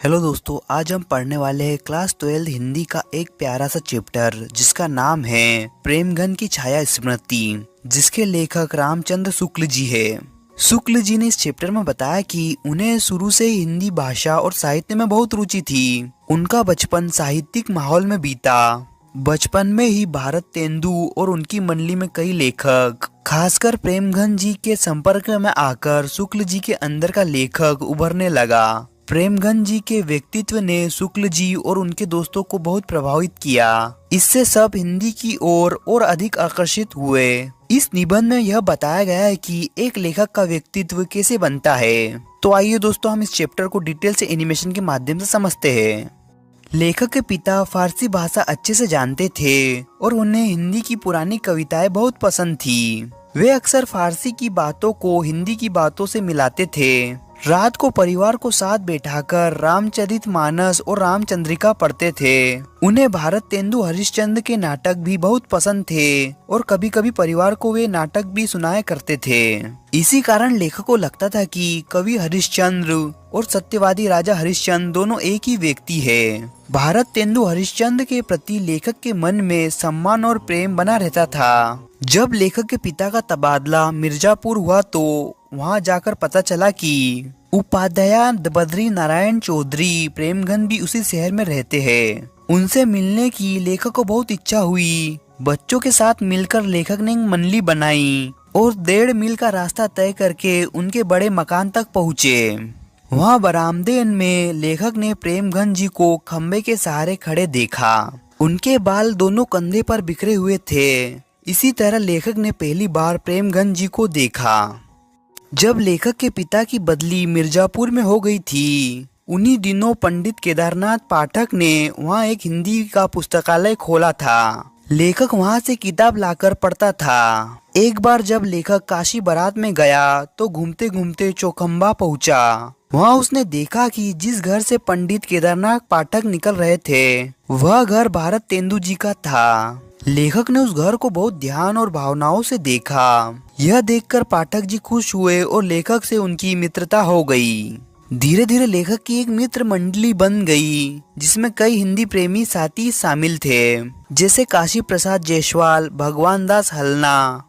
Hello दोस्तों, आज हम पढ़ने वाले हैं क्लास 12 हिंदी का एक प्यारा सा चैप्टर जिसका नाम है प्रेमघन की छाया स्मृति, जिसके लेखक रामचंद्र शुक्ल जी है। शुक्ल जी ने इस चैप्टर में बताया कि उन्हें शुरू से ही हिंदी भाषा और साहित्य में बहुत रुचि थी। उनका बचपन साहित्यिक माहौल में बीता। बचपन में ही भारत तेंदु और उनकी मंडली में कई लेखक, खासकर प्रेमघन जी के संपर्क में आकर शुक्ल जी के अंदर का लेखक उभरने लगा। प्रेमघन जी के व्यक्तित्व ने शुक्ल जी और उनके दोस्तों को बहुत प्रभावित किया। इससे सब हिंदी की ओर और अधिक आकर्षित हुए। इस निबंध में यह बताया गया है कि एक लेखक का व्यक्तित्व कैसे बनता है। तो आइए दोस्तों, हम इस चैप्टर को डिटेल से एनिमेशन के माध्यम से समझते हैं। लेखक के पिता फारसी भाषा अच्छे से जानते थे और उन्हें हिंदी की पुरानी कविताएं बहुत पसंद थी। वे अक्सर फारसी की बातों को हिंदी की बातों से मिलाते थे। रात को परिवार को साथ बैठाकर रामचरितमानस और रामचंद्रिका पढ़ते थे। उन्हें भारत तेंदु हरिश्चंद्र के नाटक भी बहुत पसंद थे और कभी कभी परिवार को वे नाटक भी सुनाया करते थे। इसी कारण लेखक को लगता था कि कवि हरिश्चंद्र और सत्यवादी राजा हरिश्चंद्र दोनों एक ही व्यक्ति है। भारत तेंदु हरिश्चंद्र के प्रति लेखक के मन में सम्मान और प्रेम बना रहता था। जब लेखक के पिता का तबादला मिर्जापुर हुआ तो वहां जाकर पता चला कि उपाध्याय बद्री नारायण चौधरी प्रेमघन भी उसी शहर में रहते हैं। उनसे मिलने की लेखक को बहुत इच्छा हुई। बच्चों के साथ मिलकर लेखक ने एक मंडली बनाई और 1.5 मील का रास्ता तय करके उनके बड़े मकान तक पहुँचे। वहाँ बरामदे में लेखक ने प्रेमघन जी को खम्बे के सहारे खड़े देखा। उनके बाल दोनों कंधे पर बिखरे हुए थे। इसी तरह लेखक ने पहली बार प्रेमघन जी को देखा जब लेखक के पिता की बदली मिर्जापुर में हो गई थी। उन्हीं दिनों पंडित केदारनाथ पाठक ने वहाँ एक हिंदी का पुस्तकालय खोला था। लेखक वहाँ से किताब लाकर पढ़ता था। एक बार जब लेखक काशी बारात में गया तो घूमते घूमते चौखंबा पहुँचा। वहाँ उसने देखा कि जिस घर से पंडित केदारनाथ पाठक निकल रहे थे वह घर भारत तेंदु जी का था। लेखक ने उस घर को बहुत ध्यान और भावनाओं से देखा। यह देखकर पाठक जी खुश हुए और लेखक से उनकी मित्रता हो गई। धीरे धीरे लेखक की एक मित्र मंडली बन गई जिसमें कई हिंदी प्रेमी साथी शामिल थे, जैसे काशी प्रसाद जायसवाल, भगवान दास हलना,